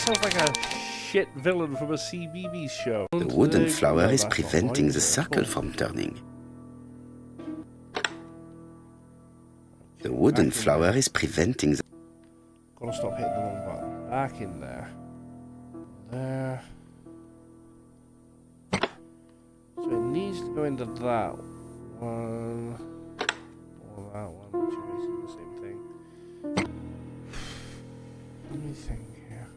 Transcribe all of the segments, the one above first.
sounds like a shit villain from a CBeebies show. The wooden flower No, is that's not preventing right, the is it? circle from turning. The wooden flower is preventing the... Gotta stop hitting the wrong button. Back in there. There. So it needs to go into that one. Or that one, which are basically the same thing. Let me think here.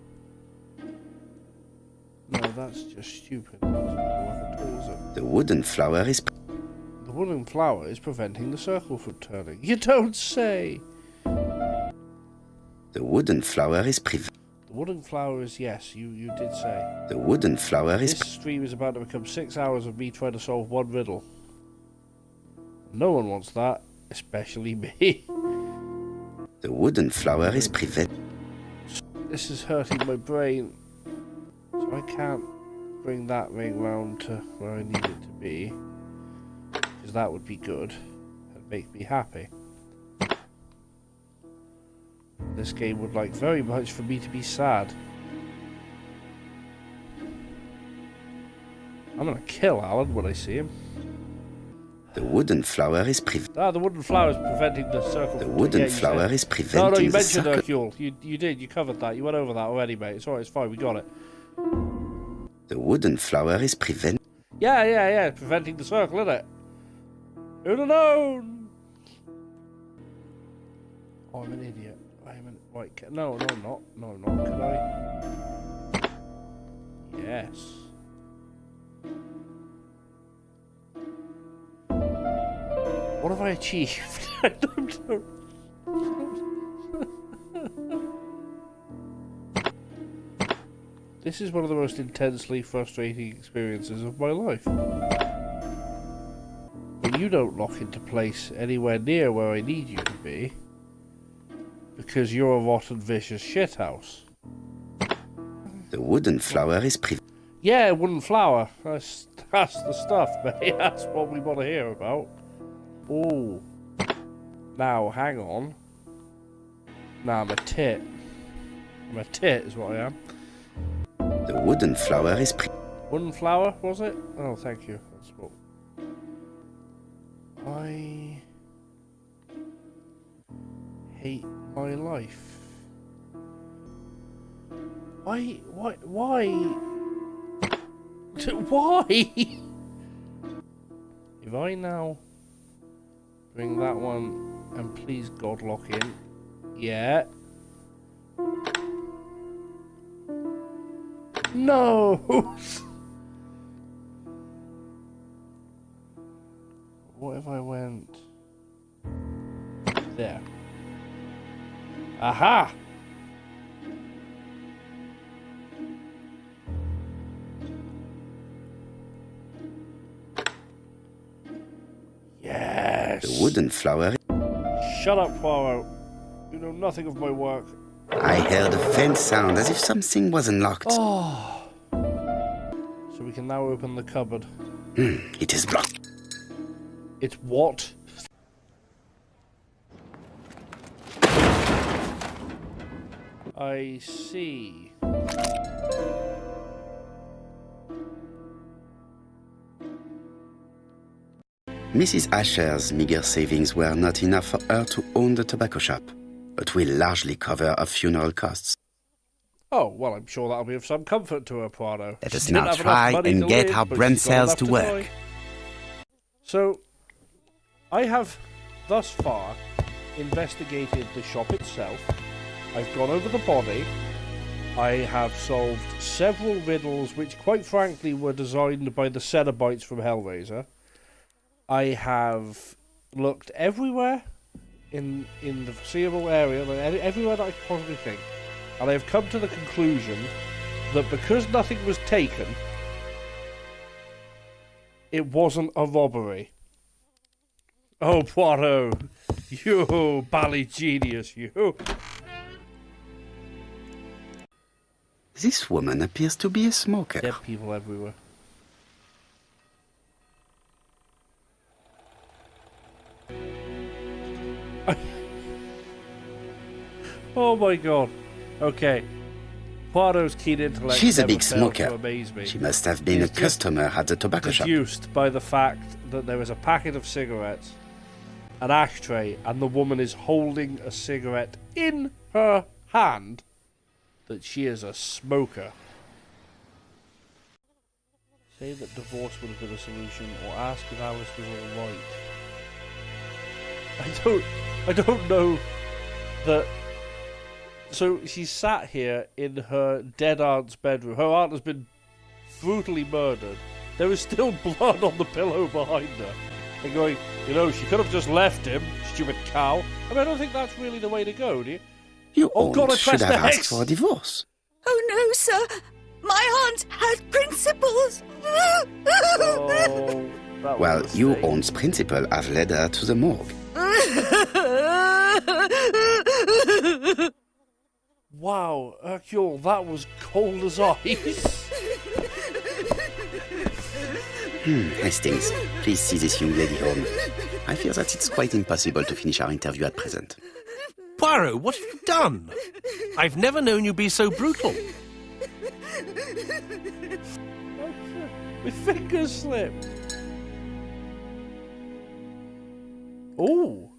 No, that's just stupid. That doesn't work at all, is it? The wooden flower is... The wooden flower is preventing the circle from turning. You don't say! The wooden flower is The wooden flower is, yes, you did say. The wooden flower is... This stream is about to become 6 hours of me trying to solve one riddle. No one wants that, especially me. The wooden flower is prevent... This is hurting my brain. So I can't bring that ring round to where I need it to be. Because that would be good. And make me happy. This game would like very much for me to be sad. I'm gonna kill Alan when I see him. The wooden flower is the wooden flower is preventing the circle. The wooden flower is preventing No, you the mentioned circle. Hercule. You did. You covered that. You went over that already, mate. It's alright. It's fine. We got it. The wooden flower is prevent... Yeah. Preventing the circle, isn't it? Who'd have known? Oh, I'm an idiot. Right. No, I'm not. No, I'm not. Can I? Yes. What have I achieved? I don't know. This is one of the most intensely frustrating experiences of my life. But you don't lock into place anywhere near where I need you to be. Because you're a rotten, vicious shithouse. The wooden flower is Yeah, wooden flower. That's the stuff, mate. That's what we want to hear about. Oh. Now, hang on. Now, I'm a tit. I'm a tit is what I am. The wooden flower is Wooden flower, was it? Oh, thank you. That's what... I... hate my life. Why? Why? If I now bring that one and please God lock in. Yeah. No! What if I went there? Aha! Yes! The wooden flower... Shut up, Poirot. You know nothing of my work. I heard a faint sound as if something was unlocked. Oh! So we can now open the cupboard. It is blocked. It's what? I see. Mrs. Asher's meager savings were not enough for her to own the tobacco shop, but will largely cover her funeral costs. Oh, well, I'm sure that'll be of some comfort to her, Poirot. Let us She didn't now have enough try money and to get live, our but brain she's got cells enough to die. work. So, I have, thus far, investigated the shop itself. I've gone over the body. I have solved several riddles which, quite frankly, were designed by the Cenobites from Hellraiser. I have looked everywhere in the foreseeable area, everywhere that I could possibly think. And I have come to the conclusion that because nothing was taken, it wasn't a robbery. Oh, Poirot, you bally genius, you. This woman appears to be a smoker. Dead people everywhere. Oh my god. Okay. Poirot's keen intellect She's a never big failed to smoker. amaze me. She must have been a He's just customer at the tobacco shop. Deduced by the fact that there is a packet of cigarettes, an ashtray, and the woman is holding a cigarette in her hand, that she is a smoker. Say that divorce would have been a solution, or ask if Alice was all right. I don't know that. So she sat here in her dead aunt's bedroom. Her aunt has been brutally murdered. There is still blood on the pillow behind her. And going, you know, she could have just left him, stupid cow. I mean, I don't think that's really the way to go, do you? You Oh God, I should pressed have the asked X. for a divorce. Oh no, sir. My aunt had principles. Oh, that was Well, a you mistake. aunt's principal have led her to the morgue. Wow, Hercule, that was cold as ice. Hastings, please see this young lady home. I fear that it's quite impossible to finish our interview at present. Poirot, what have you done? I've never known you be so brutal. My fingers slipped. Oh,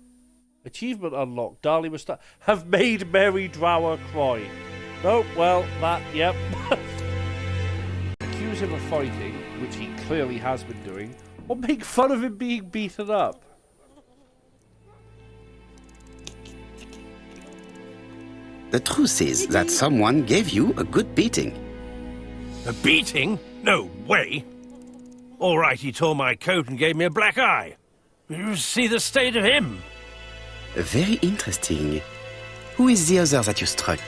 achievement unlocked. Darley must have made Mary Drower cry. Oh, well, yep. Accuse him of fighting, which he clearly has been doing, or make fun of him being beaten up. The truth is that someone gave you a good beating. A beating? No way. All right, he tore my coat and gave me a black eye. You see the state of him. Very interesting. Who is the other that you struck?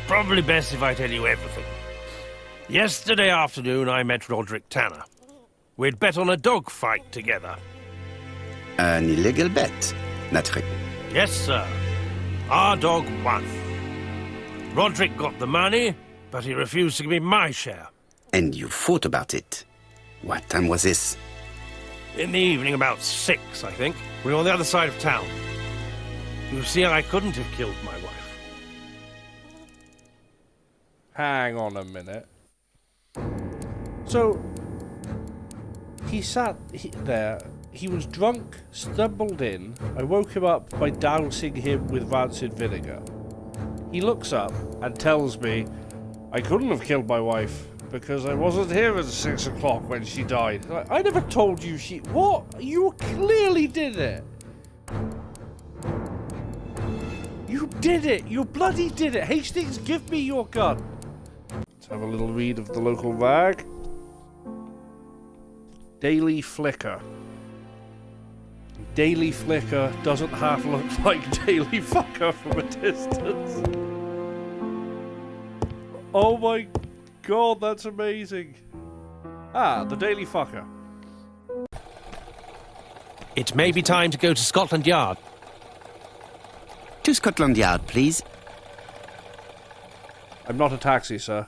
Probably best if I tell you everything. Yesterday afternoon, I met Roderick Tanner. We'd bet on a dog fight together. An illegal bet, naturally. Yes, sir. Our dog won. Roderick got the money, but he refused to give me my share. And you fought about it. What time was this? In the evening, about 6, I think. We were on the other side of town. You see, I couldn't have killed my wife. Hang on a minute. So, he sat there. He was drunk, stumbled in. I woke him up by dousing him with rancid vinegar. He looks up and tells me, I couldn't have killed my wife because I wasn't here at 6 o'clock when she died. I never told you she... What? You clearly did it. You did it. You bloody did it. Hastings, give me your gun. Let's have a little read of the local rag. Daily Flicker. Daily Flicker doesn't half look like Daily Fucker from a distance. Oh my God, that's amazing. Ah, the Daily Fucker. It may be time to go to Scotland Yard. To Scotland Yard, please. I'm not a taxi, sir.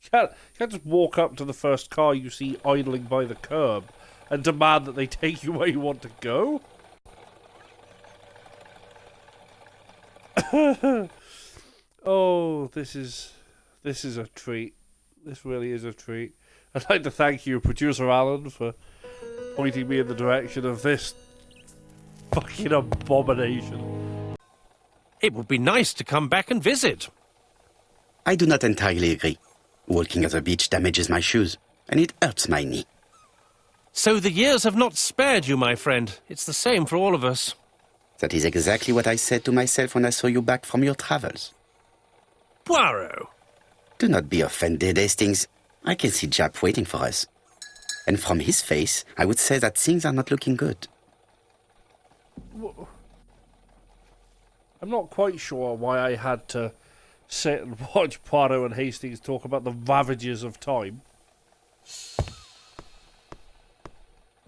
You can't just walk up to the first car you see idling by the curb and demand that they take you where you want to go. Oh, this is a treat. This really is a treat. I'd like to thank you, producer Alan, for pointing me in the direction of this fucking abomination. It would be nice to come back and visit. I do not entirely agree. Walking at the beach damages my shoes, and it hurts my knee. So the years have not spared you, my friend. It's the same for all of us. That is exactly what I said to myself when I saw you back from your travels. Poirot. Do not be offended, Hastings. I can see Jap waiting for us. And from his face, I would say that things are not looking good. I'm not quite sure why I had to sit and watch Poirot and Hastings talk about the ravages of time.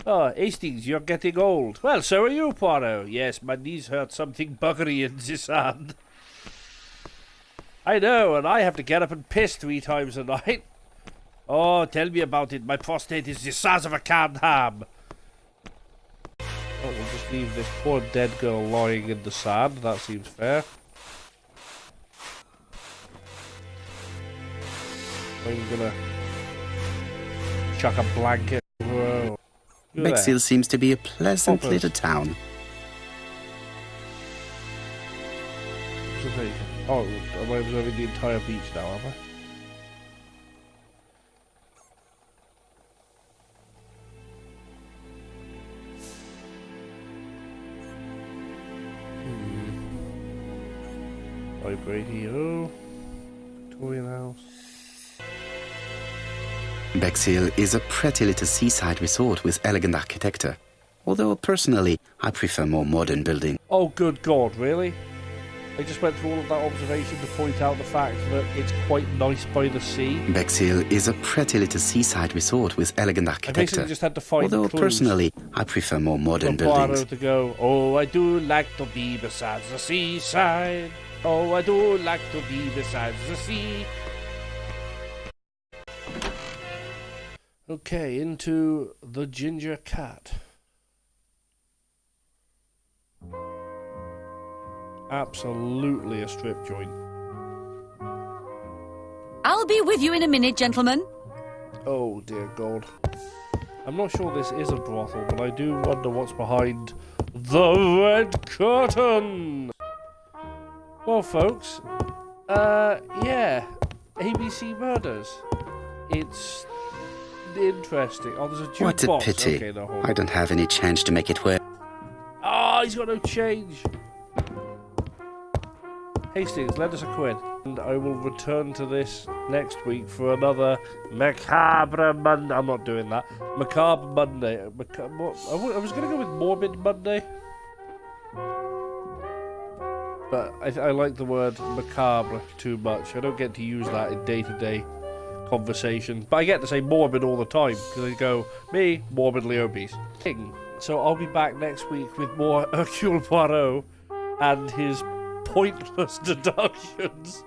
Oh, Hastings, you're getting old. Well, so are you, Poirot. Yes, my knees hurt something buggery in this hand. I know, and I have to get up and piss 3 times a night. Oh, tell me about it. My prostate is the size of a canned ham. Oh, we'll just leave this poor dead girl lying in the sand. That seems fair. I'm gonna chuck a blanket over her. You're there. Bexhill seems to be a pleasant Poppers. little town. Observation. Oh, am I observing the entire beach now, am I? Radio. Victorian house. Bexhill is a pretty little seaside resort with elegant architecture. Although personally, I prefer more modern buildings. Oh, good God, really? I just went through all of that observation to point out the fact that it's quite nice by the sea. Bexhill is a pretty little seaside resort with elegant I architecture. basically just had to find Although clues. personally, I prefer more modern For Poirot buildings. to go, oh, I do like to be beside the seaside. Oh, I do like to be beside the sea. Okay, into the Ginger Cat. Absolutely a strip joint. I'll be with you in a minute, gentlemen. Oh, dear God. I'm not sure this is a brothel, but I do wonder what's behind the red curtain. Well, folks, yeah, ABC Murders. It's interesting. Oh, there's a jukebox. What a pity. Okay, no, hold on. I don't have any change to make it work. Oh, he's got no change. Hastings, lend us a quid. And I will return to this next week for another Macabre Monday. I'm not doing that. Macabre Monday. I was going to go with Morbid Monday. But I like the word macabre too much. I don't get to use that in day-to-day conversation. But I get to say morbid all the time. Because I go, me, morbidly obese. So I'll be back next week with more Hercules Poirot and his pointless deductions.